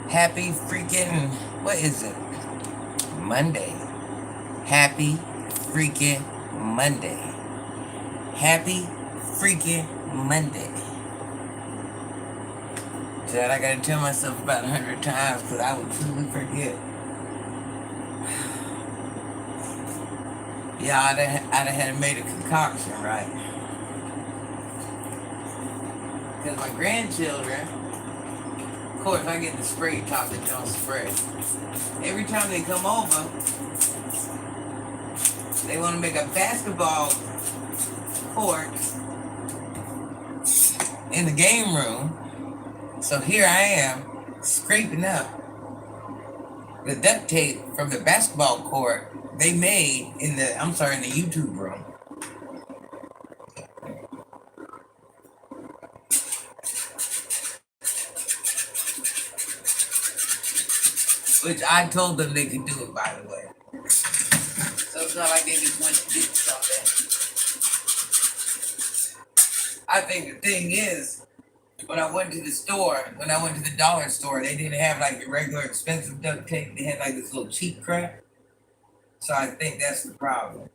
Happy freaking, what is it? Monday. Happy freaking Monday. Happy freaking Monday. That I gotta tell myself about 100 times because I would truly forget. Yeah, I'd have had made a concoction, right? Because my grandchildren, of course, I get the spray top that don't spray. Every time they come over, they want to make a basketball court in the game room. So here I am scraping up the duct tape from the basketball court they made in the YouTube room. Which I told them they could do it, by the way. So it's not like they just went to get something. I think the thing is, when I went to the dollar store, they didn't have like the regular expensive duct tape. They had like this little cheap crap. So I think that's the problem.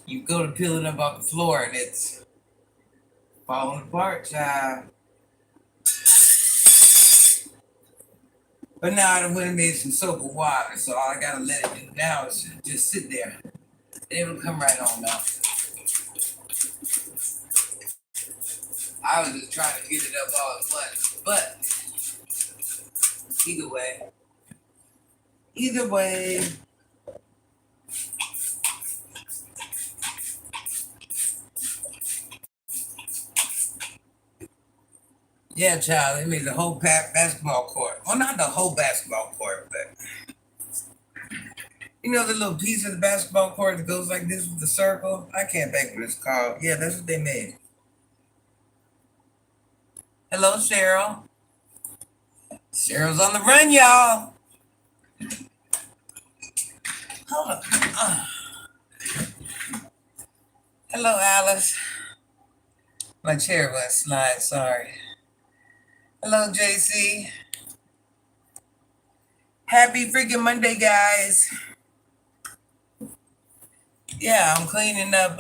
You go to peel it up off the floor and it's falling apart, child. But now I went and made some soap and water, so all I gotta let it do now is just sit there. It'll come right on now. I was just trying to get it up all at once, but either way, yeah, child, they made the whole basketball court. Well, not the whole basketball court, but you know the little piece of the basketball court that goes like this with the circle? I can't think what it's called. Yeah, that's what they made. Hello, Cheryl. Cheryl's on the run, y'all. Hold on. Hello, Alice. My chair went slide, sorry. Hello, JC. Happy freaking Monday, guys. Yeah, I'm cleaning up.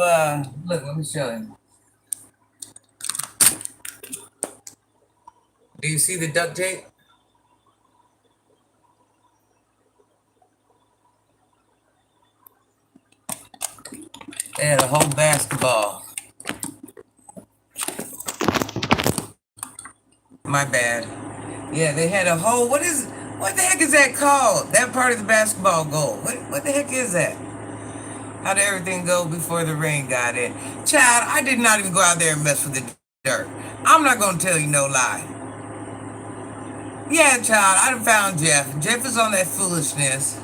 Look, let me show you. Do you see the duct tape? They had a whole basketball. My bad. Yeah, they had a whole. What the heck is that called? That part of the basketball goal. What the heck is that? How did everything go before the rain got in? Child, I did not even go out there and mess with the dirt. I'm not gonna tell you no lie. Yeah, child, I done found Jeff. Jeff is on that foolishness.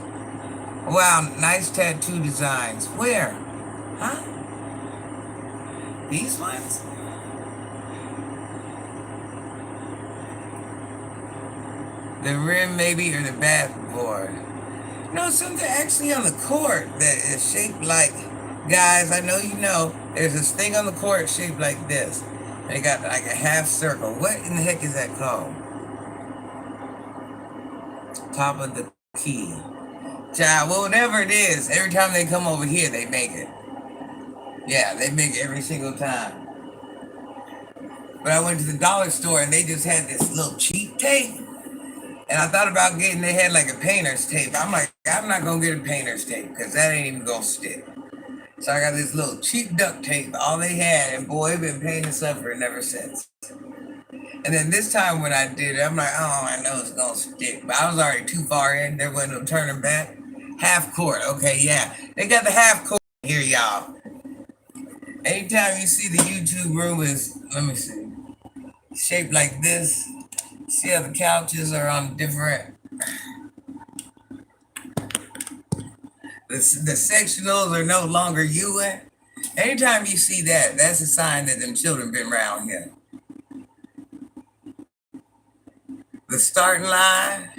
Wow, nice tattoo designs. Where? Huh? These ones? The rim maybe or the backboard. No, something actually on the court that is shaped like, guys, I know you know, there's this thing on the court shaped like this. They got like a half circle. What in the heck is that called? Top of the key. Child, well, whatever it is, every time they come over here, they make it. Yeah, they make it every single time. But I went to the dollar store and they just had this little cheap tape. And I thought about they had like a painter's tape. I'm like, I'm not going to get a painter's tape because that ain't even going to stick. So I got this little cheap duct tape, all they had. And boy, it's been pain and suffering ever since. And then this time when I did it, I'm like, oh, I know it's going to stick. But I was already too far in. There wasn't no turning back. Half court. Okay, yeah. They got the half court here, y'all. Anytime you see the YouTube room is, let me see, shaped like this. See how the couches are on different. The sectionals are no longer UN. Anytime you see that, that's a sign that them children been around here. The starting line,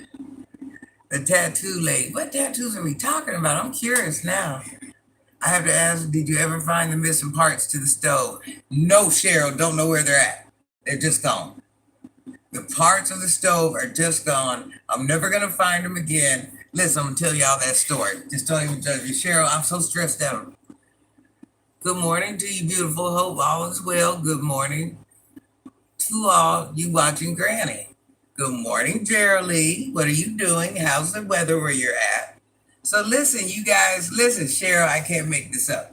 the tattoo lady. What tattoos are we talking about? I'm curious now. I have to ask, did you ever find the missing parts to the stove? No, Cheryl, don't know where they're at. They're just gone. The parts of the stove are just gone. I'm never gonna find them again. Listen, I'm gonna tell y'all that story. Just don't even judge me. Cheryl, I'm so stressed out. Good morning to you, beautiful. Hope all is well. Good morning to all you watching Granny. Good morning, Geraldine. What are you doing? How's the weather where you're at? So listen, you guys, listen, Cheryl, I can't make this up.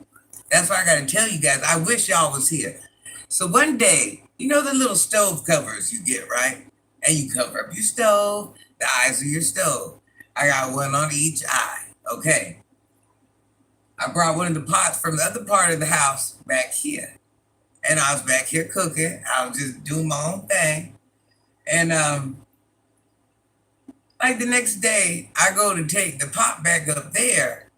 That's why I gotta tell you guys, I wish y'all was here. So one day, you know the little stove covers you get, right? And you cover up your stove, the eyes of your stove. I got one on each eye. Okay. I brought one of the pots from the other part of the house back here. And I was back here cooking. I was just doing my own thing. And like the next day, I go to take the pot back up there,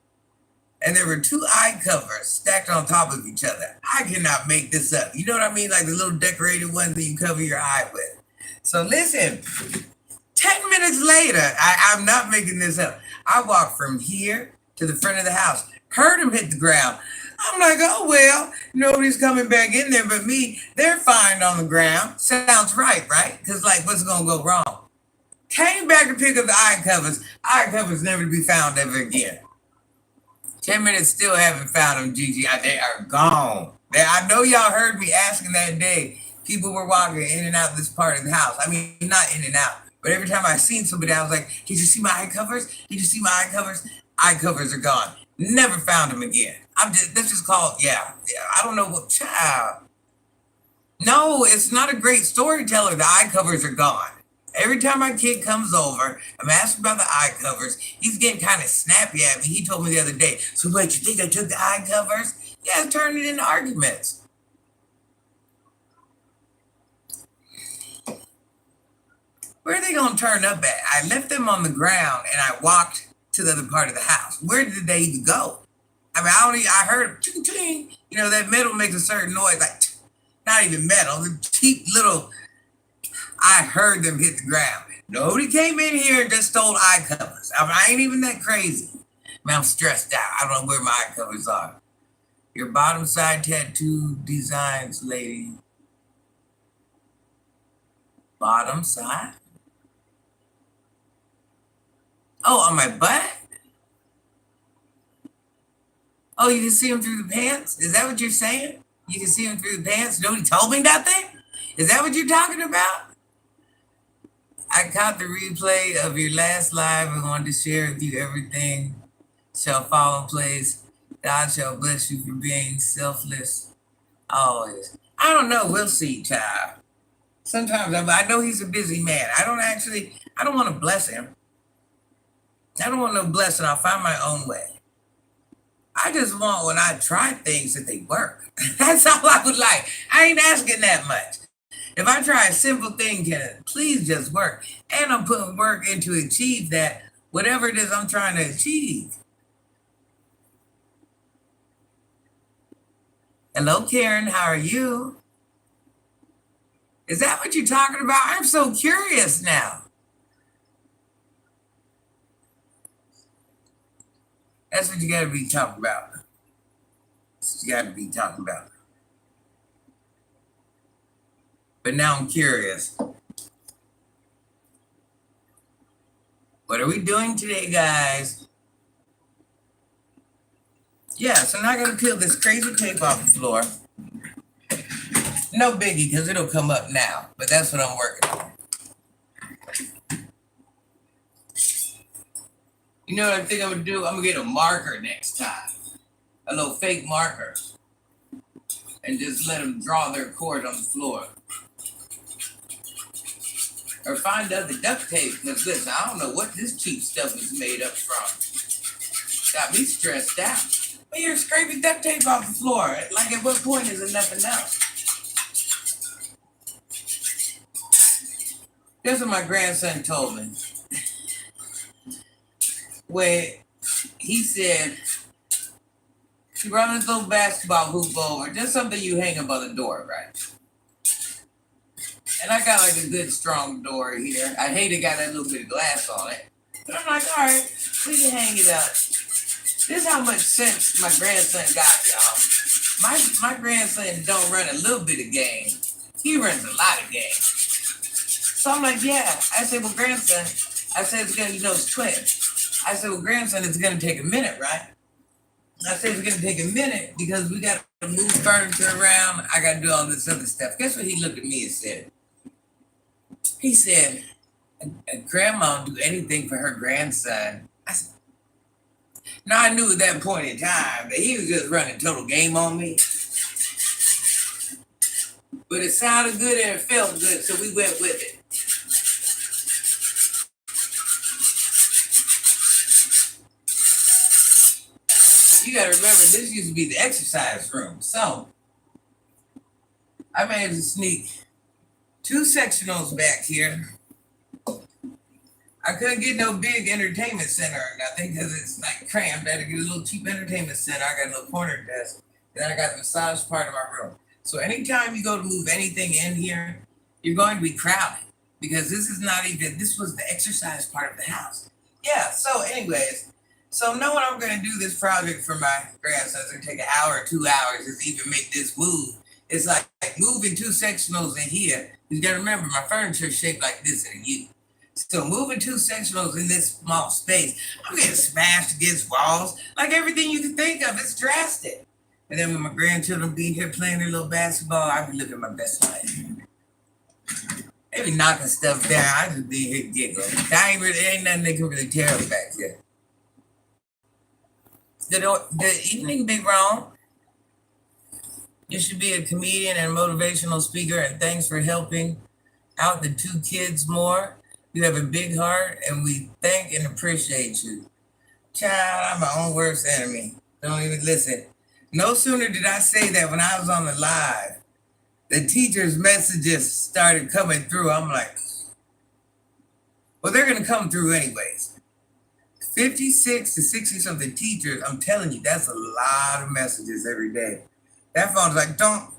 and there were two eye covers stacked on top of each other. I cannot make this up. You know what I mean? Like the little decorated ones that you cover your eye with. So listen, 10 minutes later, I'm not making this up. I walked from here to the front of the house, heard him hit the ground. I'm like, oh, well, nobody's coming back in there but me. They're fine on the ground. Sounds right, right? Because, like, what's going to go wrong? Came back to pick up the eye covers. Eye covers never to be found ever again. 10 minutes, still haven't found them, Gigi. They are gone. I know y'all heard me asking that day. People were walking in and out of this part of the house. I mean, not in and out. But every time I seen somebody, I was like, did you see my eye covers? Did you see my eye covers? Eye covers are gone. Never found them again. This is called, yeah. I don't know what, child. No, it's not a great storyteller. The eye covers are gone. Every time my kid comes over, I'm asking about the eye covers. He's getting kind of snappy at me. He told me the other day, so what, you think I took the eye covers? Yeah, it's turning into arguments. Where are they going to turn up at? I left them on the ground and I walked to the other part of the house. Where did they even go? I mean, I heard ching ching. You know, that metal makes a certain noise, like not even metal, the cheap little. I heard them hit the ground. Nobody came in here and just stole eye covers. I mean, I ain't even that crazy. Man, I'm stressed out. I don't know where my eye covers are. Your bottom side tattoo designs, lady. Bottom side? Oh, on my butt? Oh, you can see them through the pants? Is that what you're saying? You can see them through the pants? Nobody told me nothing? Is that what you're talking about? I caught the replay of your last live and wanted to share with you everything shall fall in place. God shall bless you for being selfless always. I don't know. We'll see, child. Sometimes I know he's a busy man. I don't want to bless him. I don't want no blessing. I'll find my own way. I just want when I try things that they work. That's all I would like. I ain't asking that much. If I try a simple thing, can it please just work? And I'm putting work in to achieve that, whatever it is I'm trying to achieve. Hello, Karen. How are you? Is that what you're talking about? I'm so curious now. That's what you got to be talking about. That's what you got to be talking about. But now I'm curious. What are we doing today, guys? Yeah, so now I gotta peel this crazy tape off the floor. No biggie, because it'll come up now. But that's what I'm working on. You know what I think I'm gonna do? I'm gonna get a marker next time. A little fake marker. And just let them draw their chord on the floor. Or find other duct tape, because listen, I don't know what this cheap stuff is made up from. Got me stressed out. But you're scraping duct tape off the floor. Like, at what point is enough enough? That's what my grandson told me. When he said, he brought this little basketball hoop over, just something you hang up on the door, right? And I got like a good strong door here. I hate it got that little bit of glass on it. But I'm like, all right, we can hang it up. This is how much sense my grandson got, y'all. My grandson don't run a little bit of game. He runs a lot of game. So I'm like, yeah. I said, well, grandson, I said, it's gonna, it's twins. I said, well, grandson, it's gonna take a minute, right? I said, it's gonna take a minute because we gotta move furniture around. I gotta do all this other stuff. Guess what he looked at me and said? He said, grandma will do anything for her grandson. I said, now I knew at that point in time that he was just running total game on me. But it sounded good and it felt good, so we went with it. You gotta remember, this used to be the exercise room. So I managed to sneak 2 sectionals back here. I couldn't get no big entertainment center or nothing because it's like cramped. I had to get a little cheap entertainment center. I got a little corner desk. Then I got the massage part of my room. So anytime you go to move anything in here, you're going to be crowded because this was the exercise part of the house. Yeah, so anyways, so knowing I'm going to do this project for my grandson, it's going to take an hour or 2 hours just to even make this move. It's like moving 2 sectionals in here. You got to remember, my furniture is shaped like this in a U. So moving 2 sectionals in this small space, I'm getting smashed against walls. Like everything you can think of, it's drastic. And then when my grandchildren be here playing their little basketball, I be looking my best life. They be knocking stuff down. I just be here giggle. Ain't nothing they can really tell back here. The evening be wrong. You should be a comedian and motivational speaker, and thanks for helping out the 2 kids more. You have a big heart, and we thank and appreciate you. Child, I'm my own worst enemy. Don't even listen. No sooner did I say that when I was on the live, the teachers' messages started coming through. I'm like, well, they're going to come through anyways. 56 to 60 something teachers, I'm telling you, that's a lot of messages every day. That phone's like, don't,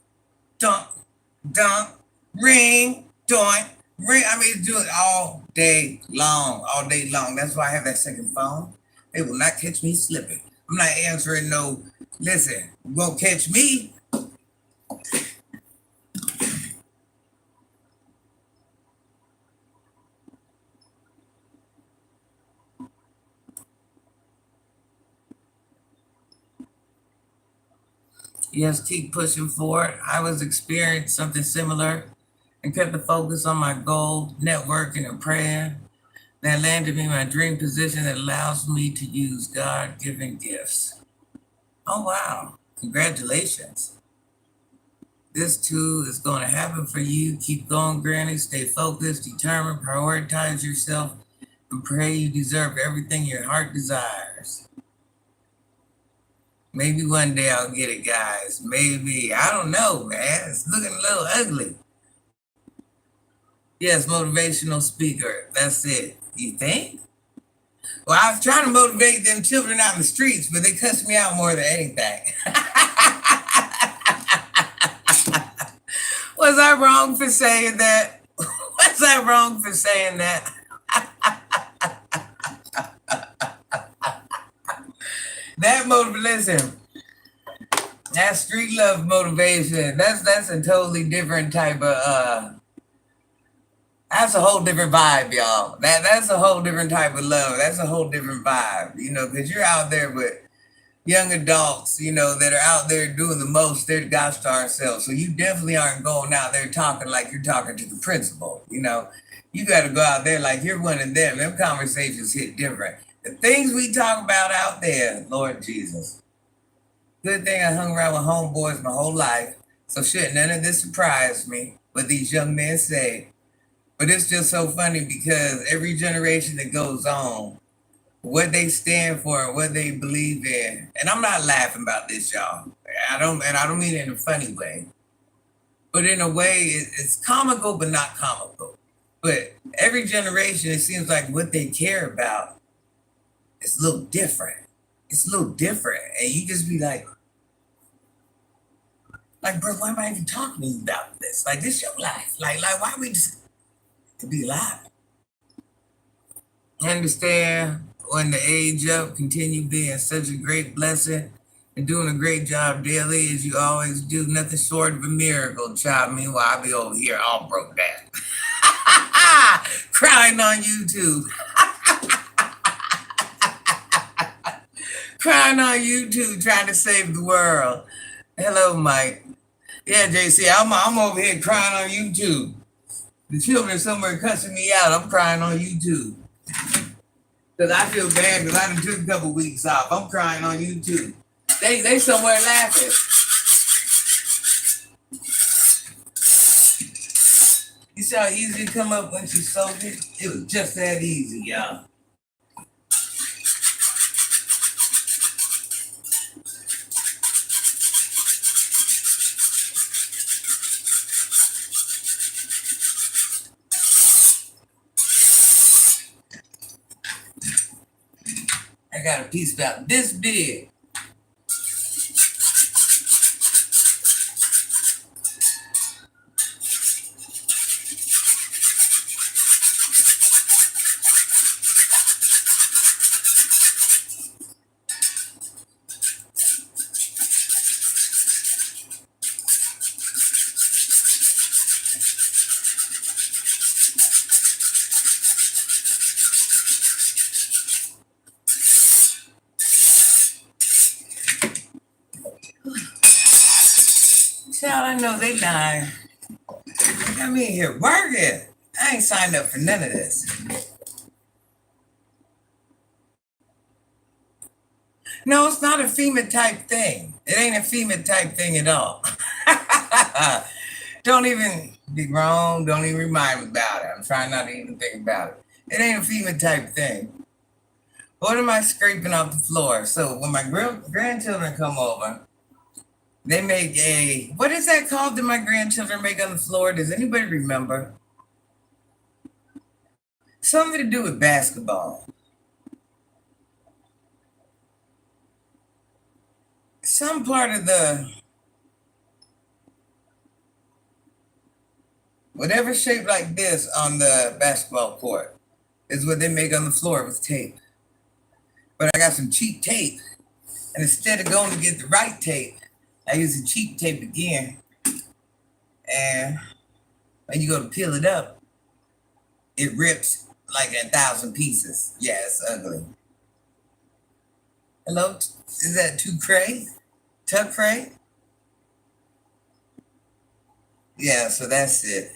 ring, don't. Ring. I mean, do it all day long. That's why I have that second phone. They will not catch me slipping. I'm not answering no, listen, you won't catch me. Yes, keep pushing forward. I was experiencing something similar and kept the focus on my goal, networking and praying. That landed me in my dream position that allows me to use God-given gifts. Oh, wow. Congratulations. This too is going to happen for you. Keep going, Granny. Stay focused, determined, prioritize yourself, and pray you deserve everything your heart desires. Maybe one day I'll get it, guys. Maybe. I don't know, man. It's looking a little ugly. Yes, motivational speaker. That's it. You think? Well, I was trying to motivate them children out in the streets, but they cussed me out more than anything. Was I wrong for saying that? Was I wrong for saying that? That listen, that street love motivation, that's a totally different type of that's a whole different vibe, y'all. That's a whole different type of love. That's a whole different vibe, because you're out there with young adults, that are out there doing the most, their gosh darn self. So you definitely aren't going out there talking like you're talking to the principal. You got to go out there like you're one of them. Them conversations hit different. The things we talk about out there, Lord Jesus. Good thing I hung around with homeboys my whole life. So shit, none of this surprised me, what these young men say. But it's just so funny because every generation that goes on, what they stand for and what they believe in. And I'm not laughing about this, y'all. I don't mean it in a funny way. But in a way, it's comical, but not comical. But every generation, it seems like what they care about is a little different. It's a little different. And you just be like, bro, why am I even talking to you about this? Like, this your life. Like why we just to be alive? Understand when the age up, continue being such a great blessing and doing a great job daily as you always do. Nothing short of a miracle, child. Meanwhile, I'll be over here all broke down. crying on YouTube. Crying on YouTube, trying to save the world. Hello, Mike. Yeah, JC, I'm over here crying on YouTube. The children somewhere cussing me out. I'm crying on YouTube. Because I feel bad because I done took a couple weeks off. I'm crying on YouTube. They somewhere laughing. You see how easy it come up when she sold it? It was just that easy, y'all. I got a piece about this big. Child, I know they dying. They got me in here working. I ain't signed up for none of this. No, it's not a FEMA type thing. It ain't a FEMA type thing at all. Don't even be wrong. Don't even remind me about it. I'm trying not to even think about it. It ain't a FEMA type thing. What am I scraping off the floor? So when my grandchildren come over, they make a, what is that called that my grandchildren make on the floor? Does anybody remember? Something to do with basketball. Some part of the, whatever shape like this on the basketball court is what they make on the floor with tape. But I got some cheap tape. And instead of going to get the right tape, I use the cheap tape again. And when you go to peel it up, it rips like 1,000 pieces. Yeah, it's ugly. Hello? Is that too cray? Tuck cray? Yeah, so that's it.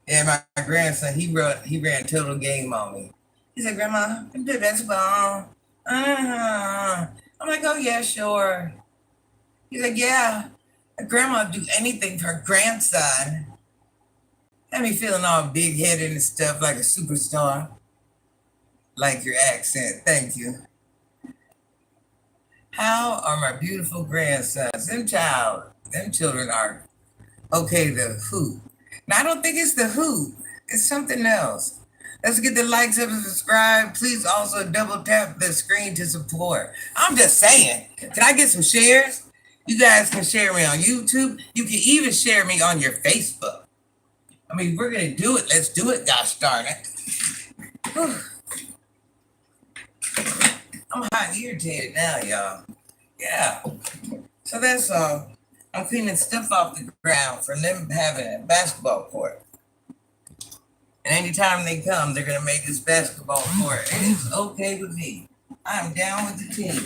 And my grandson, he ran total game on me. He said, Grandma, I play basketball. I'm like, oh yeah, sure. He's like, yeah, grandma do anything for her grandson. Had me feeling all big headed and stuff like a superstar. Like your accent. Thank you. How are my beautiful grandsons? Them children are okay to hoop. Now I don't think it's the hoop. It's something else. Let's get the likes up and subscribe. Please also double tap the screen to support. I'm just saying. Can I get some shares? You guys can share me on YouTube. You can even share me on your Facebook. I mean, we're going to do it. Let's do it, gosh darn it. Whew. I'm hot and irritated now, y'all. Yeah. So that's all. I'm cleaning stuff off the ground for them having a basketball court. And anytime they come, they're going to make this basketball court. It is okay with me. I'm down with the team.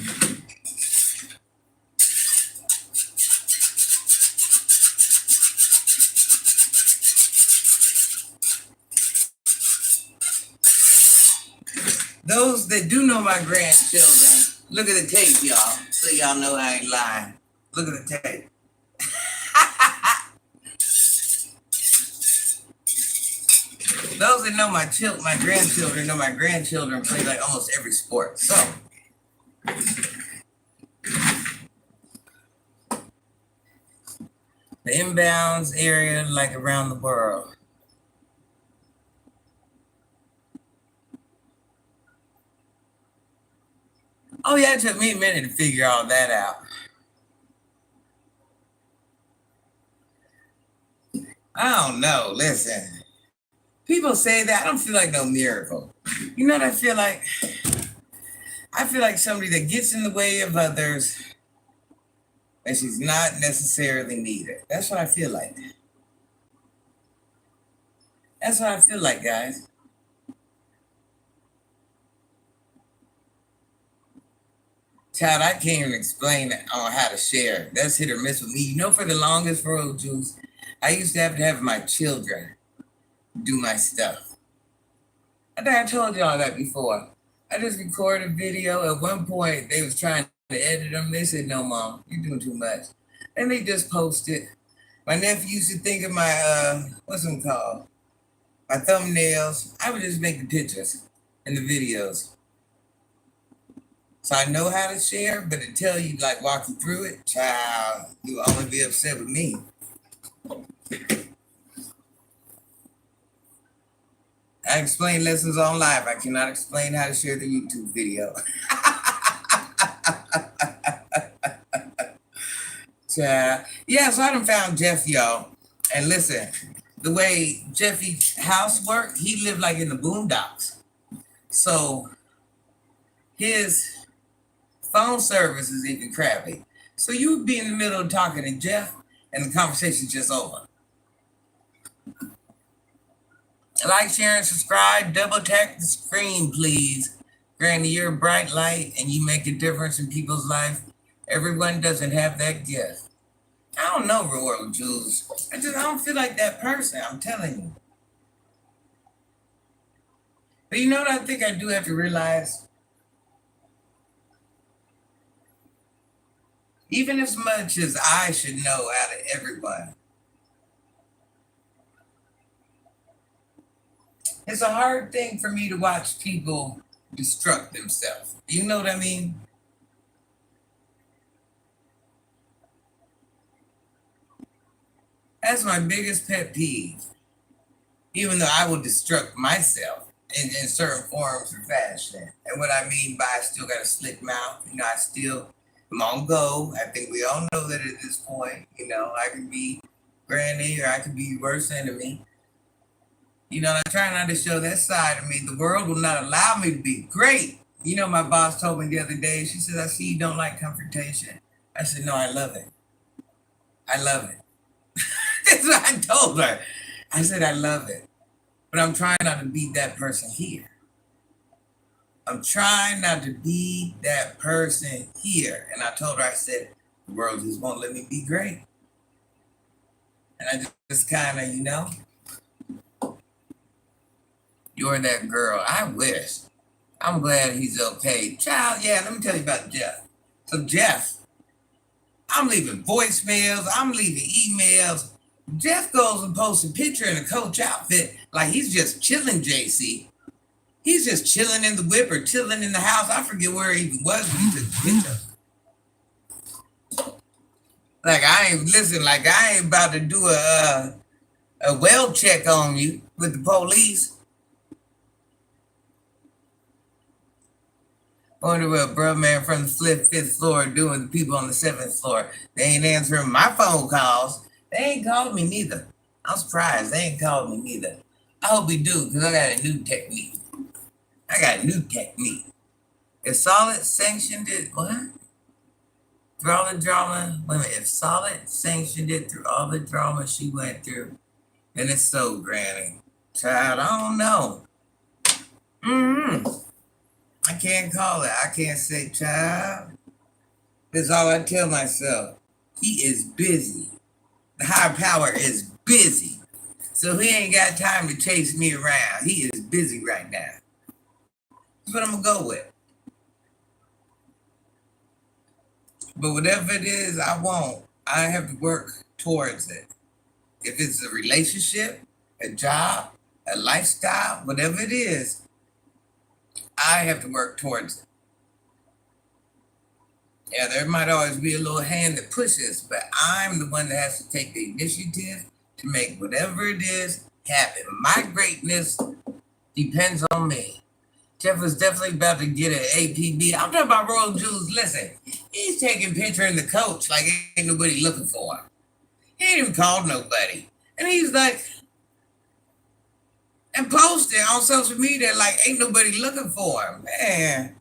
Those that do know my grandchildren, look at the tape, y'all. So y'all know I ain't lying. Look at the tape. Those that know my grandchildren know my grandchildren play like almost every sport. So the inbounds area like around the world. Oh yeah, it took me a minute to figure all that out. I don't know. Listen, people say that. I don't feel like no miracle. You know what I feel like? I feel like somebody that gets in the way of others and she's not necessarily needed. That's what I feel like. That's what I feel like, guys. Child, I can't even explain on how to share. That's hit or miss with me. You know, for the longest road, Juice, I used to have my children do my stuff. I think I told y'all that before. I just recorded a video. At one point, they was trying to edit them. They said, "No, Mom, you're doing too much," and they just posted. My nephew used to think of my what's them called? My thumbnails. I would just make the pictures and the videos. So I know how to share, but to tell you, like, walk you through it, child, you will only be upset with me. I explain lessons on live. I cannot explain how to share the YouTube video. Child. Yeah, so I done found Jeff, y'all. And listen, the way Jeffy's house worked, he lived like in the boondocks. So his phone service is even crappy. So you would be in the middle of talking to Jeff and the conversation's just over. Like, share, and subscribe. Double tap the screen, please. Granny, you're a bright light and you make a difference in people's life. Everyone doesn't have that gift. I don't know, Royal Jules. I don't feel like that person. I'm telling you. But you know what I think I do have to realize? Even as much as I should know out of everyone, it's a hard thing for me to watch people destruct themselves. You know what I mean? That's my biggest pet peeve. Even though I will destruct myself in certain forms or fashion. And what I mean by I still got a slick mouth, I still am on go. I think we all know that at this point, I could be granny or I could be your worst enemy. I try not to show that side of me. The world will not allow me to be great. My boss told me the other day, she said, "I see you don't like confrontation." I said, "No, I love it. I love it." That's what I told her. I said, "I love it." But I'm trying not to be that person here. I'm trying not to be that person here. And I told her, I said, the world just won't let me be great. And I just kind of, you're that girl. I wish. I'm glad he's okay. Child, yeah, let me tell you about Jeff. So, Jeff, I'm leaving voicemails, I'm leaving emails. Jeff goes and posts a picture in a Coach outfit like he's just chilling, JC. He's just chilling in the whip or chilling in the house. I forget where he even was when he took the picture. Like I ain't about to do a well check on you with the police. I wonder what bro man from the fifth floor doing the people on the 7th floor. They ain't answering my phone calls. They ain't called me neither. I'm surprised. They ain't called me neither. I hope we do, because I got a new technique. If Solid sanctioned it, what? Through all the drama, wait a minute, if Solid sanctioned it through all the drama she went through, then it's so, Granny. Child, I don't know. I can't call it. I can't say, child. That's all I tell myself. He is busy. The higher power is busy. So he ain't got time to chase me around. He is busy right now. That's what I'm going to go with. But whatever it is I want, I have to work towards it. If it's a relationship, a job, a lifestyle, whatever it is, I have to work towards it. Yeah, there might always be a little hand that pushes, but I'm the one that has to take the initiative to make whatever it is happen. My greatness depends on me. Jeff was definitely about to get an APB. I'm talking about Royal Jules. Listen, he's taking picture in the coach like ain't nobody looking for him. He ain't even called nobody. And he's like, and posting on social media like ain't nobody looking for him. Man,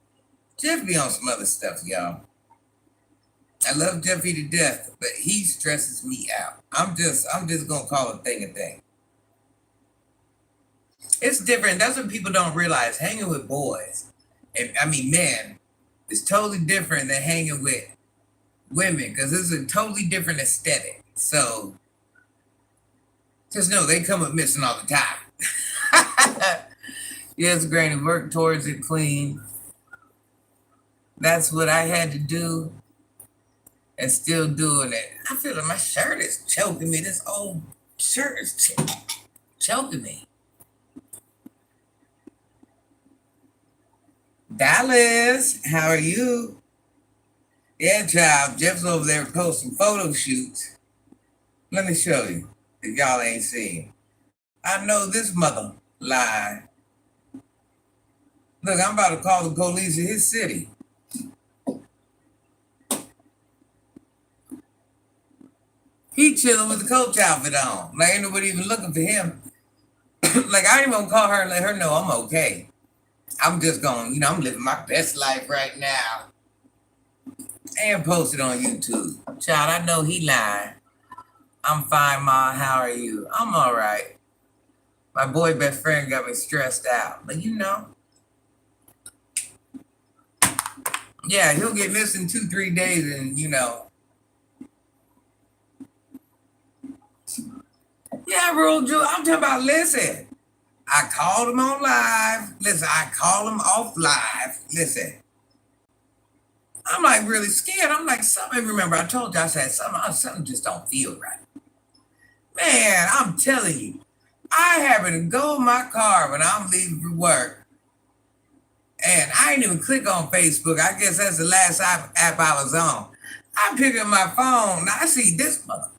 Jeff be on some other stuff, y'all. I love Jeffy to death, but he stresses me out. I'm just gonna call a thing a thing. It's different. That's what people don't realize. Hanging with boys, and I mean men, is totally different than hanging with women because it's a totally different aesthetic. So just know they come up missing all the time. Yes, Granny, work towards it, clean. That's what I had to do and still doing it. I feel like my shirt is choking me. This old shirt is choking me. Dallas, how are you? Yeah, child. Jeff's over there posting photo shoots. Let me show you if y'all ain't seen. I know this mother lie. Look, I'm about to call the police in his city. He chilling with the coach outfit on. Like ain't nobody even looking for him. Like I ain't gonna call her and let her know I'm okay. I'm just going, I'm living my best life right now. And post it on YouTube. Child, I know he lying. I'm fine, Ma. How are you? I'm all right. My boy best friend got me stressed out. But yeah, he'll get missing 2-3 days and Yeah, Rule Jew, I'm talking about, listen. I called him on live. Listen, I called him off live. Listen. I'm like really scared. I'm like, something. Remember, I told you, I said, something just don't feel right. Man, I'm telling you, I happen to go in my car when I'm leaving for work. And I didn't even click on Facebook. I guess that's the last app I was on. I pick up my phone. Now I see this mother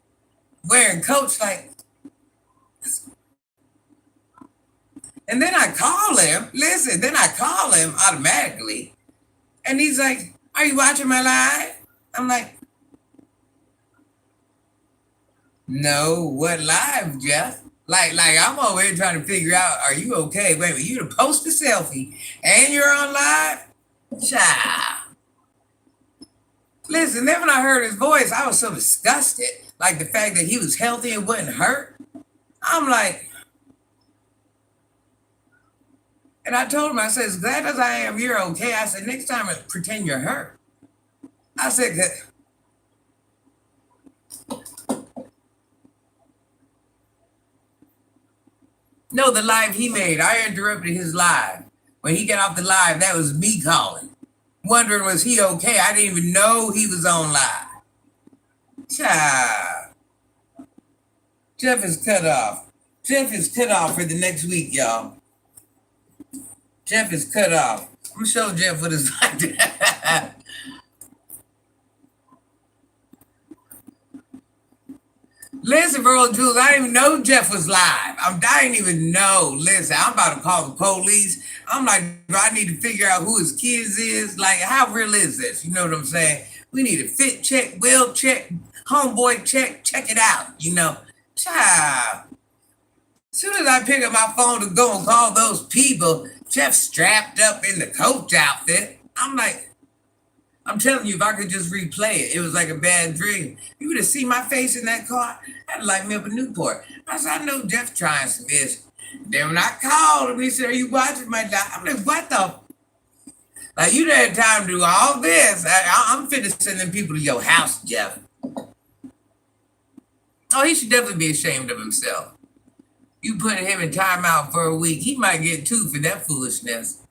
wearing Coach like. And then I call him. Listen, then I call him automatically. And he's like, are you watching my live? I'm like, no, what live, Jeff? Like I'm over here trying to figure out, are you okay? Wait a minute, you to post a selfie and you're on live? Child. Listen, then when I heard his voice, I was so disgusted. Like the fact that he was healthy and wasn't hurt. I'm like, and I told him, I said, as glad as I am, you're okay. I said, next time, pretend you're hurt. I said, no, the live he made, I interrupted his live. When he got off the live, that was me calling. Wondering, was he okay? I didn't even know he was on live. Child. Jeff is cut off. Jeff is cut off for the next week, y'all. Jeff is cut off. I'm going to show Jeff what it's like. Listen, Earl Jules, I didn't even know Jeff was live. I didn't even know. Listen, I'm about to call the police. I'm like, I need to figure out who his kids is. Like, how real is this? You know what I'm saying? We need a fit check, will check, homeboy check it out, Child. As soon as I pick up my phone to go and call those people, Jeff strapped up in the coach outfit. I'm like, I'm telling you, if I could just replay it, it was like a bad dream. You would have seen my face in that car. That'd light me up in Newport. I said, I know Jeff trying some ish. Then when I called him, he said, are you watching my live? I'm like, what the? Like, you didn't have time to do all this. I'm fit to send them people to your house, Jeff. Oh, he should definitely be ashamed of himself. You put him in timeout for a week. He might get 2 for that foolishness.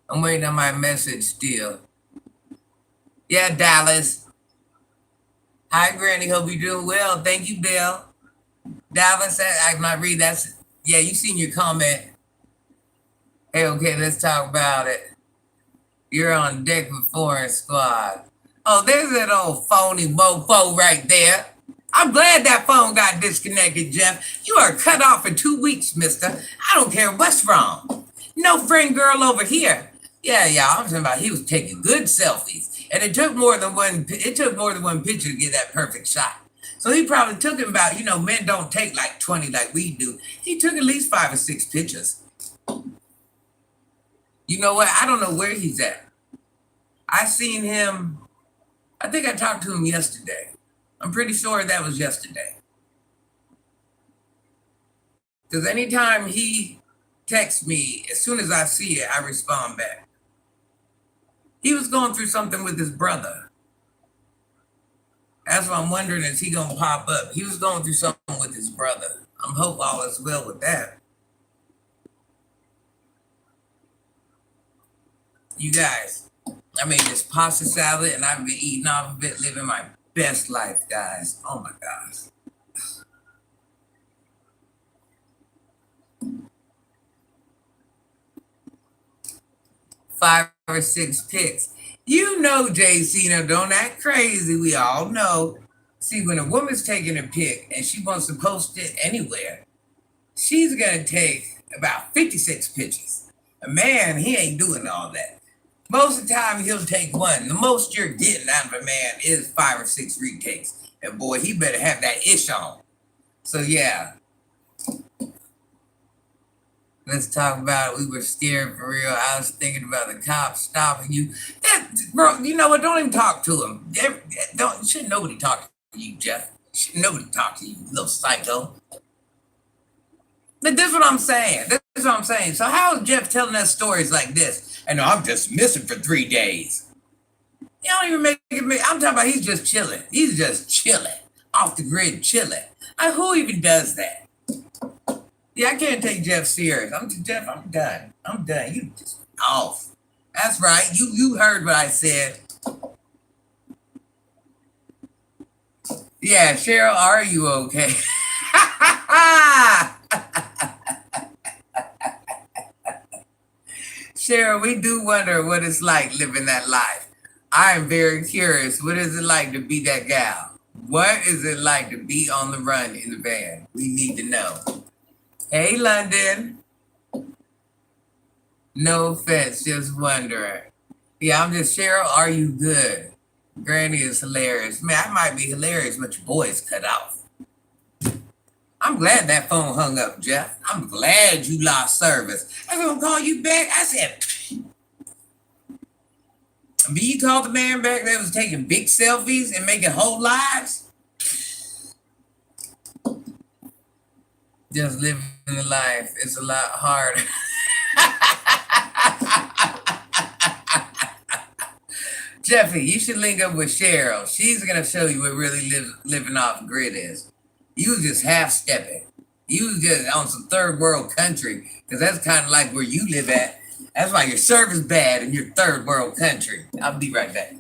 I'm waiting on my message still. Yeah, Dallas. Hi, Granny. Hope you're doing well. Thank you, Bill. Dallas, I might read that. Yeah, you seen your comment. Hey, okay, let's talk about it. You're on deck with Foreign Squad. Oh, there's that old phony mofo right there. I'm glad that phone got disconnected, Jeff. You are cut off for 2 weeks, mister. I don't care what's wrong. No friend girl over here. Yeah, I'm talking about he was taking good selfies. And it took more than one picture to get that perfect shot. So he probably took him about, men don't take like 20 like we do. He took at least 5 or 6 pictures. You know what? I don't know where he's at. I seen him, I think I talked to him yesterday. I'm pretty sure that was yesterday. Because anytime he texts me. As soon as I see it, I respond back. He was going through something with his brother. That's what I'm wondering, is he going to pop up? He was going through something with his brother. I'm hope all is well with that. You guys, I made this pasta salad and I've been eating off of it, living my best life, guys. Oh my gosh. 5 or 6 pics. You know, JC, now don't act crazy. We all know. See, when a woman's taking a pic and she wants to post it anywhere, she's going to take about 56 pictures. A man, he ain't doing all that. Most of the time, he'll take one. The most you're getting out of a man is 5 or 6 retakes. And boy, he better have that ish on. So, yeah. Let's talk about it. We were scared for real. I was thinking about the cops stopping you. Bro, you know what? Don't even talk to him. Shouldn't nobody talk to you, Jeff. Shouldn't nobody talk to you, little psycho. But this is what I'm saying. This is what I'm saying. So how is Jeff telling us stories like this? And I'm just missing for 3 days. You don't even make it. I'm talking about he's just chilling. He's just chilling. Off the grid chilling. Like, who even does that? Yeah, I can't take Jeff serious. Jeff, I'm done. I'm done. You just off. That's right. You heard what I said. Yeah, Cheryl, are you okay? Cheryl, we do wonder what it's like living that life. I am very curious. What is it like to be that gal? What is it like to be on the run in the van? We need to know. Hey, London. No offense, just wondering. Yeah, I'm just, Cheryl, are you good? Granny is hilarious. Man, I might be hilarious, but your boy's cut off. I'm glad that phone hung up, Jeff. I'm glad you lost service. I was going to call you back. I said, but you called the man back that was taking big selfies and making whole lives? Just living the life is a lot harder. Jeffy, you should link up with Cheryl. She's going to show you what really living off grid is. You just half-stepping. You just on some third world country, because that's kind of like where you live at. That's why your service bad in your third world country. I'll be right back.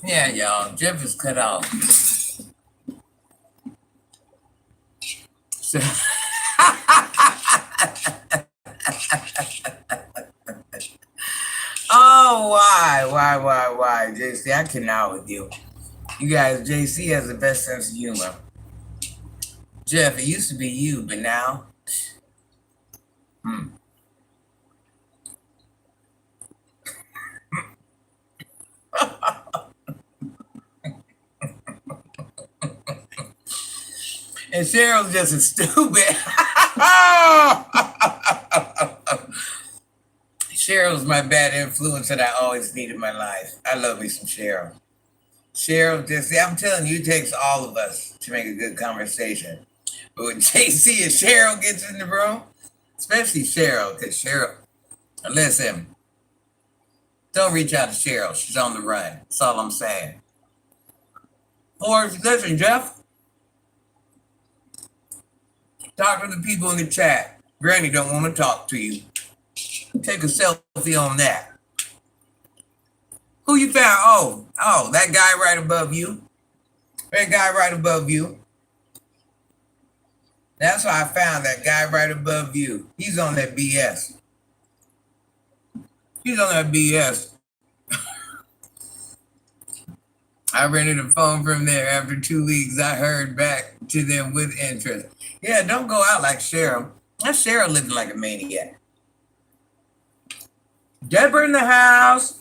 Yeah, y'all, Jeff is cut off. So oh, why? JC, I cannot with you. You guys, JC has the best sense of humor. Jeff, it used to be you, but now, And Cheryl's just as stupid. Cheryl's my bad influence that I always need in my life. I love me some Cheryl. Cheryl, just, I'm telling you, it takes all of us to make a good conversation. But when JC and Cheryl gets in the room, especially Cheryl, because Cheryl, listen, don't reach out to Cheryl. She's on the run. That's all I'm saying. Or listen, Jeff, talk to the people in the chat. Granny don't want to talk to you. Take a selfie on that. Who you found? Oh, that guy right above you. That guy right above you. That's why I found that guy right above you. He's on that BS. He's on that BS. I rented a phone from there. After 2 weeks, I heard back to them with interest. Yeah, don't go out like Cheryl. That's Cheryl living like a maniac. Deborah in the house.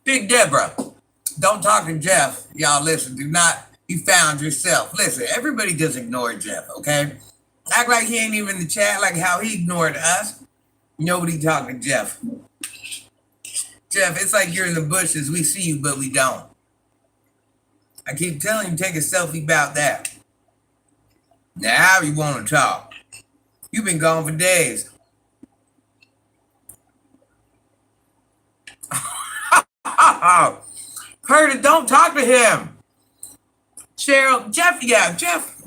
Big Deborah. Don't talk to Jeff. Y'all listen. Do not be found yourself. Listen, everybody just ignore Jeff, okay? Act like he ain't even in the chat, like how he ignored us. Nobody talk to Jeff. Jeff, it's like you're in the bushes. We see you, but we don't. I keep telling you, take a selfie about that. Now you want to talk. You've been gone for days. Curtis, don't talk to him. Cheryl, Jeff, yeah, Jeff.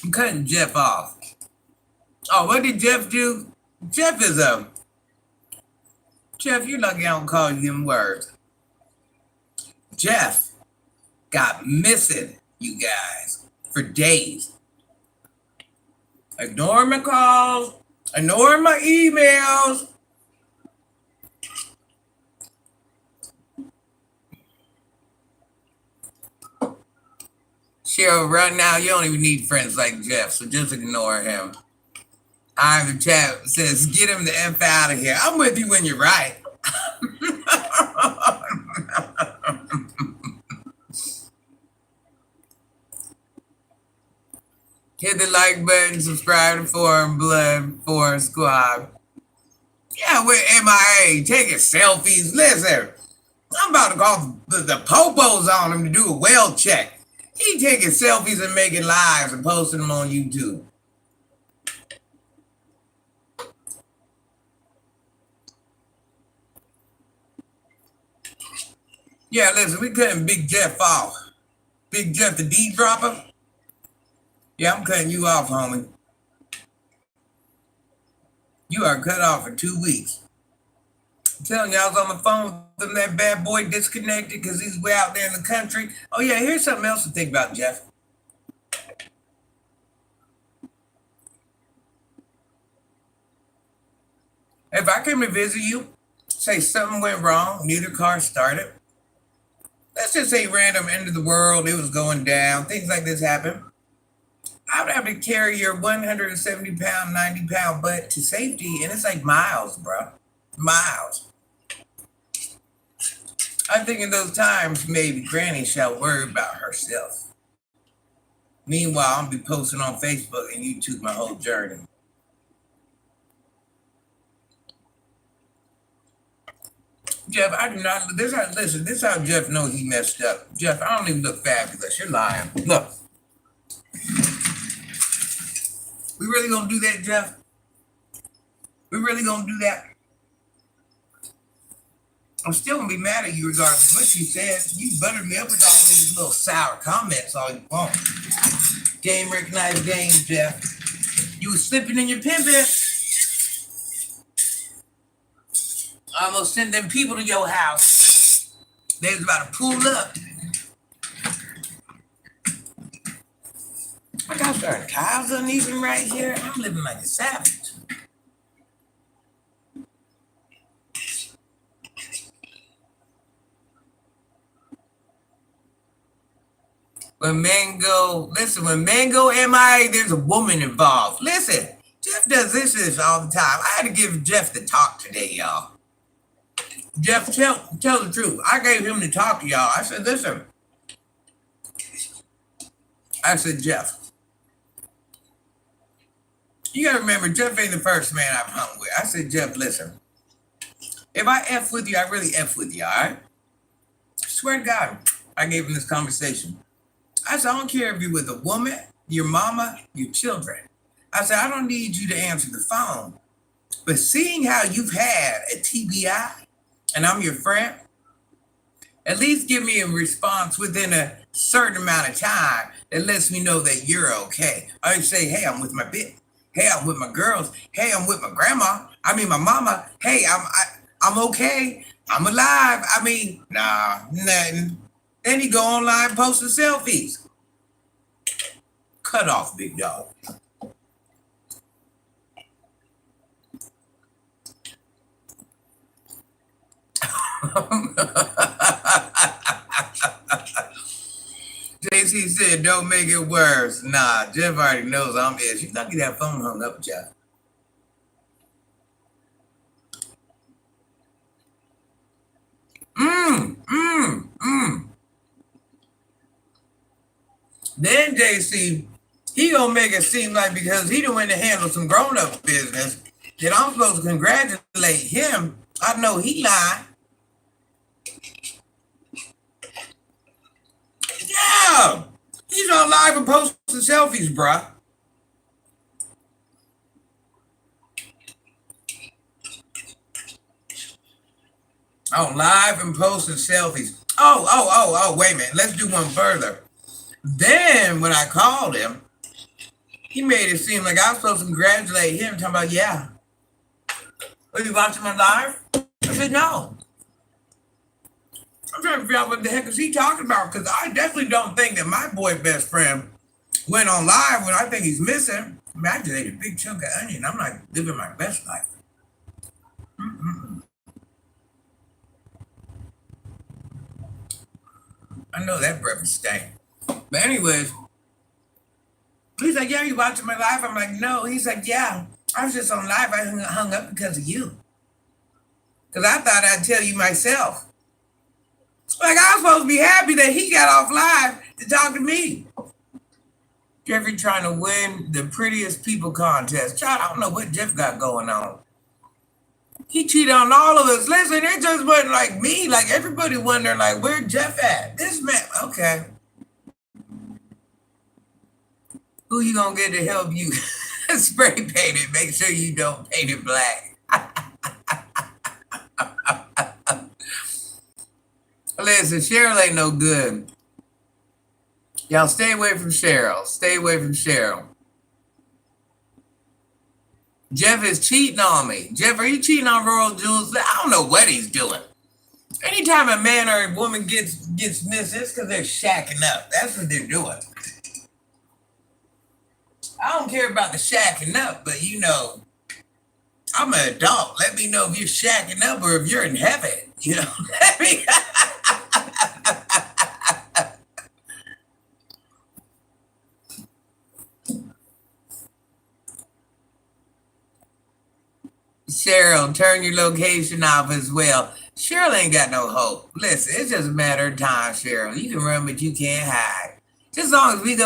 I'm cutting Jeff off. Oh, what did Jeff do? Jeff is a... Jeff, you're lucky I don't call you them words. Jeff got missing, you guys, for days. Ignoring my calls, ignoring my emails. Cheryl, right now, you don't even need friends like Jeff, so just ignore him. I'm the chat says, get him the F out of here. I'm with you when you're right. Hit the like button, subscribe to Foreign Blood for Squad. Yeah, we're MIA, taking selfies. Listen, I'm about to call the popos on him to do a well check. He taking selfies and making lives and posting them on YouTube. Yeah, listen, we cutting Big Jeff off. Big Jeff, the D dropper. Yeah, I'm cutting you off, homie. You are cut off for 2 weeks. I'm telling you, I was on the phone with him, that bad boy disconnected because he's way out there in the country. Oh, yeah, here's something else to think about, Jeff. If I came to visit you, say something went wrong, neither car started. Let's just say random end of the world, it was going down, things like this happen. I would have to carry your 170 pound, 90 pound butt to safety, and it's like miles, bro. Miles. I'm thinking those times maybe Granny shall worry about herself. Meanwhile, I'll be posting on Facebook and YouTube my whole journey. Jeff, I do not. This is how Jeff knows he messed up. Jeff, I don't even look fabulous. You're lying. Look. We really gonna do that, Jeff? We really gonna do that? I'm still gonna be mad at you regardless of what you said. You buttered me up with all these little sour comments all you want. Game recognized game, Jeff. You was slipping in your pimping. I almost sent them people to your house. They was about to pull up. I got certain tiles uneven right here. I'm living like a savage. When men go MIA, there's a woman involved. Listen, Jeff does this all the time. I had to give Jeff the talk today, y'all. Jeff, tell the truth. I gave him the talk to y'all. I said, listen. I said, Jeff. You gotta remember, Jeff ain't the first man I've hung with. I said, Jeff, listen. If I F with you, I really F with you, all right? I swear to God, I gave him this conversation. I said, I don't care if you're with a woman, your mama, your children. I said, I don't need you to answer the phone. But seeing how you've had a TBI, and I'm your friend, at least give me a response within a certain amount of time that lets me know that you're okay. I say, hey, I'm with my bitch. Hey, I'm with my girls. Hey, I'm with my grandma. I mean, my mama. Hey, I'm okay. I'm alive. I mean, nah, nothing. Then he go online posting selfies. Cut off, big dog. JC said, don't make it worse. Nah, Jeff already knows I'm ish. You lucky that phone hung up, Jeff. Then JC, he gonna make it seem like because he done went to handle some grown-up business that I'm supposed to congratulate him. I know he lied. Yeah, he's on live and posting selfies, bruh. On live and posting selfies. Oh, wait a minute. Let's do one further. Then when I called him, he made it seem like I was supposed to congratulate him, talking about, yeah. Are you watching my live? I said, no. I'm trying to figure out what the heck is he talking about, because I definitely don't think that my boy best friend went on live when I think he's missing. I mean, I just ate a big chunk of onion. I'm like living my best life. I know that breakfast stank. But anyways, he's like, yeah, you watching my live? I'm like, no. He's like, yeah, I was just on live. I hung up because of you. Because I thought I'd tell you myself. Like, I was supposed to be happy that he got off live to talk to me. Jeffrey trying to win the prettiest people contest. Child, I don't know what Jeff got going on. He cheated on all of us. Listen, it just wasn't like me. Like, everybody wondering, like, where Jeff at? This man, okay. Who you gonna get to help you spray paint it? Make sure you don't paint it black. Listen, Cheryl ain't no good. Y'all stay away from Cheryl. Stay away from Cheryl. Jeff is cheating on me. Jeff, are you cheating on Royal Jules? I don't know what he's doing. Anytime a man or a woman gets missed, it's because they're shacking up. That's what they're doing. I don't care about the shacking up, but you know, I'm an adult. Let me know if you're shacking up or if you're in heaven. You know, let me. Cheryl, turn your location off as well. Cheryl ain't got no hope. Listen, it's just a matter of time, Cheryl. You can run, but you can't hide. Just as long as we go,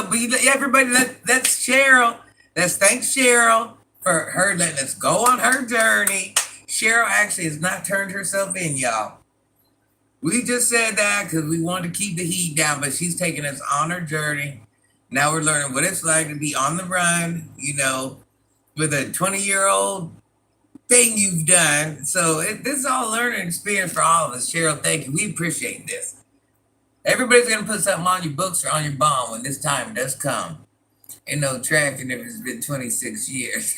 everybody, that's Cheryl. Let's thank Cheryl for her letting us go on her journey. Cheryl actually has not turned herself in, y'all. We just said that because we wanted to keep the heat down, but she's taking us on her journey. Now we're learning what it's like to be on the run, you know, with a 20-year-old thing you've done. So this is all a learning experience for all of us. Cheryl, thank you. We appreciate this. Everybody's going to put something on your books or on your bond when this time does come. Ain't no tracking if it's been 26 years.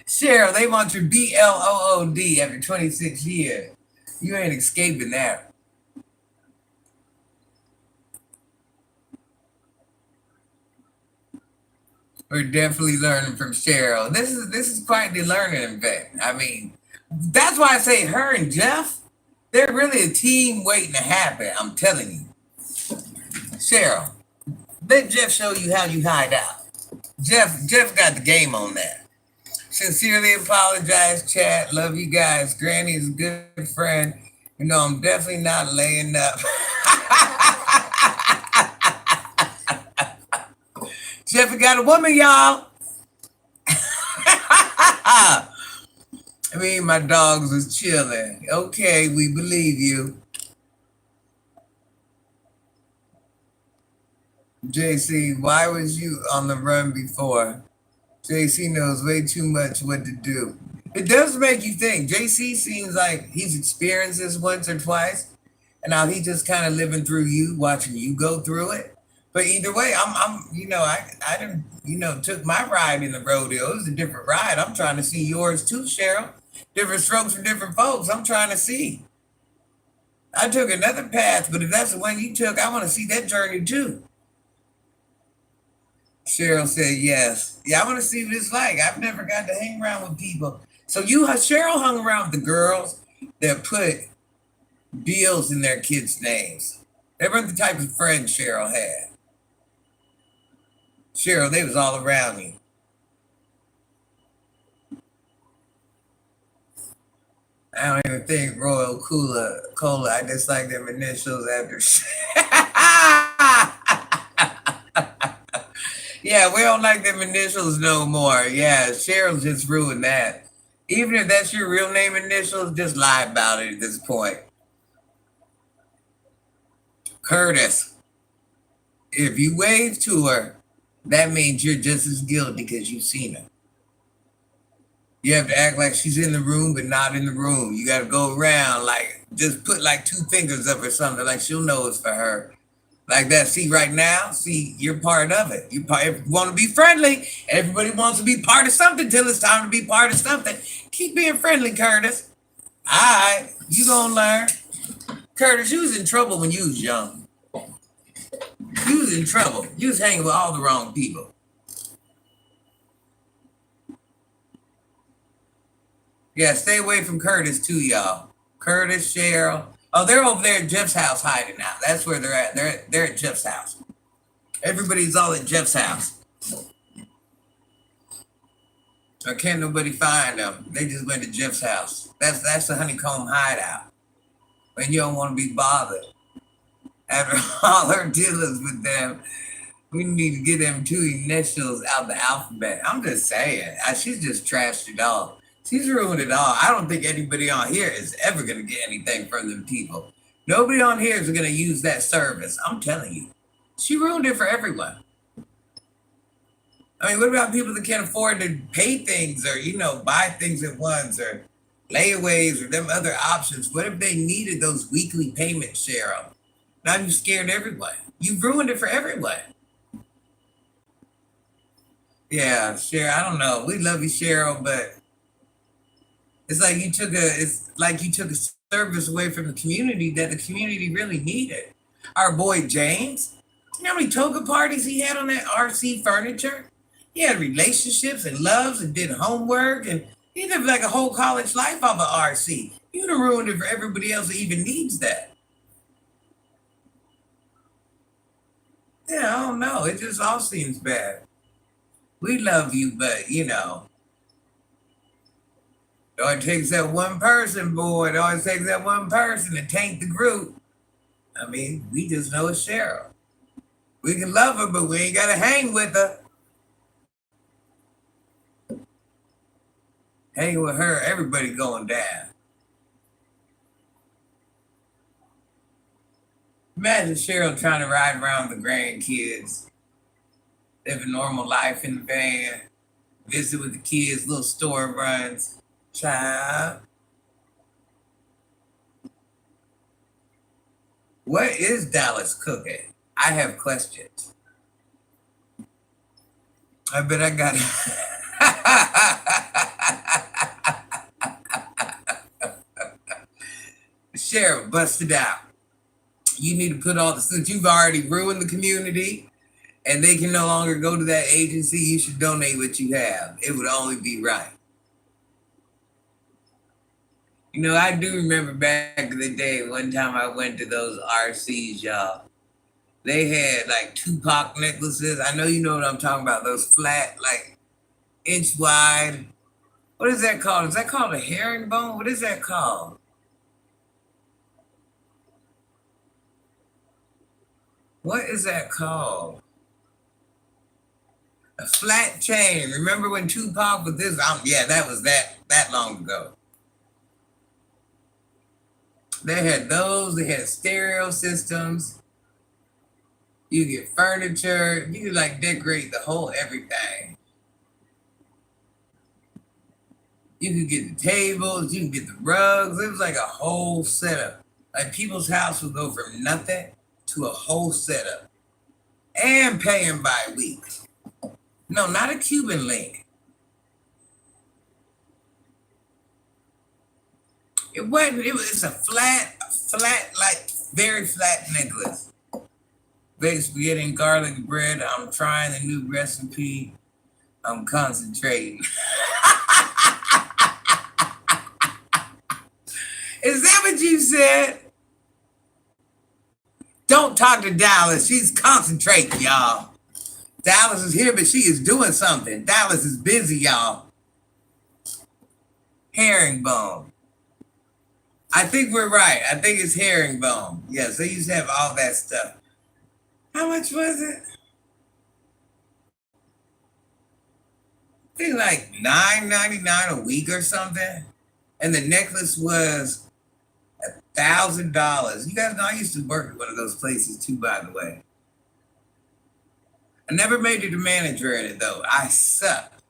Cheryl, they want your BLOOD after 26 years. You ain't escaping that. We're definitely learning from Cheryl. This is quite the learning event. I mean, that's why I say her and Jeff, they're really a team waiting to happen. I'm telling you. Cheryl, let Jeff show you how you hide out. Jeff got the game on that. Sincerely apologize, chat. Love you guys. Granny is a good friend. You know, I'm definitely not laying up. Jeff got a woman, y'all. I mean, my dogs was chilling. Okay, we believe you. JC, why was you on the run before? JC knows way too much what to do. It does make you think. JC seems like he's experienced this once or twice, and now he's just kind of living through you, watching you go through it. But either way, I'm I didn't, took my ride in the rodeo. It was a different ride. I'm trying to see yours too, Cheryl. Different strokes for different folks. I'm trying to see. I took another path, but if that's the one you took, I want to see that journey too. Cheryl said yes. Yeah, I want to see what it's like. I've never got to hang around with people. So Cheryl hung around with the girls that put bills in their kids' names. They weren't the type of friends Cheryl had. Cheryl, they was all around me. I don't even think Royal Cola. I just like them initials after. Yeah, we don't like them initials no more. Yeah, Cheryl just ruined that. Even if that's your real name initials, just lie about it at this point. Curtis, if you wave to her, that means you're just as guilty because you've seen her. You have to act like she's in the room, but not in the room. You got to go around, like, just put like two fingers up or something, like she'll know it's for her. Like that. See, right now, see, you're part of it. You want to be friendly. Everybody wants to be part of something till it's time to be part of something. Keep being friendly, Curtis. All right, you gonna learn. Curtis, you was in trouble when you was young. You was in trouble. You was hanging with all the wrong people. Yeah, stay away from Curtis too, y'all. Curtis, Cheryl. Oh, they're over there at Jeff's house hiding now. That's where they're at. They're at Jeff's house. Everybody's all at Jeff's house. Or can't nobody find them. They just went to Jeff's house. That's the honeycomb hideout. When you don't want to be bothered. After all her dealings with them, we need to get them two initials out the alphabet. I'm just saying. She's just trashed it all. She's ruined it all. I don't think anybody on here is ever going to get anything from them people. Nobody on here is going to use that service. I'm telling you. She ruined it for everyone. I mean, what about people that can't afford to pay things or, buy things at once or layaways or them other options? What if they needed those weekly payments, Cheryl? Now you scared everyone. You've ruined it for everyone. Yeah, Cheryl, I don't know. We love you, Cheryl, but it's like you took a service away from the community that the community really needed. Our boy James, you know how many toga parties he had on that RC furniture? He had relationships and loves and did homework and he lived like a whole college life off of RC. You done ruined it for everybody else that even needs that. Yeah, I don't know. It just all seems bad. We love you, but it only takes that one person, boy. It always takes that one person to taint the group. I mean, we just know it's Cheryl. We can love her, but we ain't got to hang with her. Hanging with her, everybody going down. Imagine Cheryl trying to ride around with the grandkids, live a normal life in the van, visit with the kids, little store runs. Child. What is Dallas cooking? I have questions. I bet I got Cheryl, bust it out. You need to put all the since you've already ruined the community and they can no longer go to that agency, you should donate what you have. It would only be right. I do remember back in the day, one time I went to those RCs, y'all. They had like Tupac necklaces. I know you know what I'm talking about. Those flat, like inch wide. What is that called? Is that called a herringbone? What is that called? What is that called? A flat chain. Remember when Tupac was this? Yeah, that was that long ago. They had those. They had stereo systems. You get furniture. You could like decorate the whole everything. You could get the tables. You can get the rugs. It was like a whole setup. Like people's house would go from nothing to a whole setup. And paying by week. No, not a Cuban link. It wasn't. It's a Flat, like very flat necklace. Baked spaghetti and garlic bread. I'm trying the new recipe. I'm concentrating. Is that what you said? Don't talk to Dallas. She's concentrating, y'all. Dallas is here, but she is doing something. Dallas is busy, y'all. Herringbone. I think we're right. I think it's herringbone. Yes, they used to have all that stuff. How much was it? I think like $9.99 a week or something. And the necklace was $1,000. You guys know I used to work at one of those places too, by the way. I never made it a manager in it though. I sucked.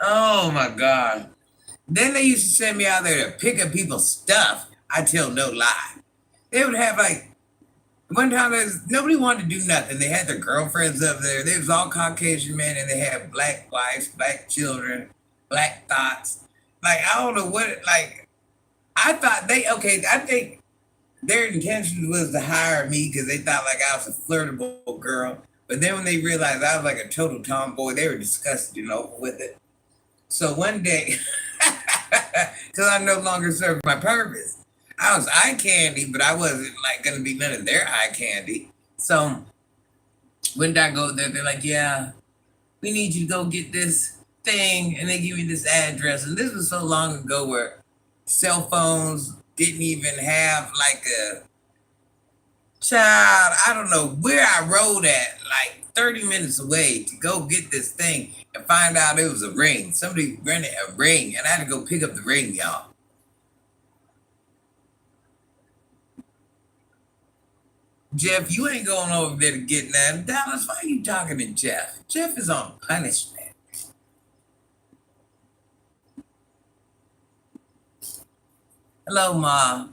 Oh my God. Then they used to send me out there to pick up people's stuff. I tell no lie. They would have like one time nobody wanted to do nothing. They had their girlfriends up there. They was all Caucasian men and they had black wives, black children, black thoughts. Like I don't know what like I thought I think their intention was to hire me because they thought like I was a flirtable girl. But then when they realized I was like a total tomboy, they were disgusted and over with it. So one day, because I no longer served my purpose, I was eye candy, but I wasn't like going to be none of their eye candy. So when I go there, they're like, yeah, we need you to go get this thing. And they give me this address. And this was so long ago where cell phones didn't even have like a child. I don't know where I rode at, like 30 minutes away to go get this thing and find out it was a ring. Somebody rented a ring and I had to go pick up the ring, y'all. Jeff, you ain't going over there to get nothing. Dallas, why are you talking to Jeff? Jeff is on punishment. Hello, Ma.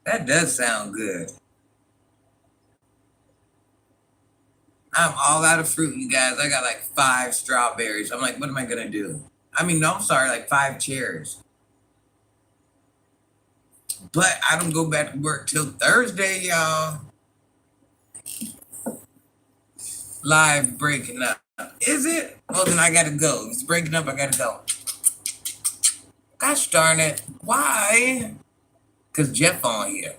That does sound good. I'm all out of fruit, you guys. I got like 5 strawberries. I'm like, what am I going to do? I mean, no, I'm sorry, like 5 cherries. But I don't go back to work till Thursday, y'all. Live breaking up. Is it? Well, then I got to go. If it's breaking up, I got to go. Gosh darn it. Why? Because Jeff on here.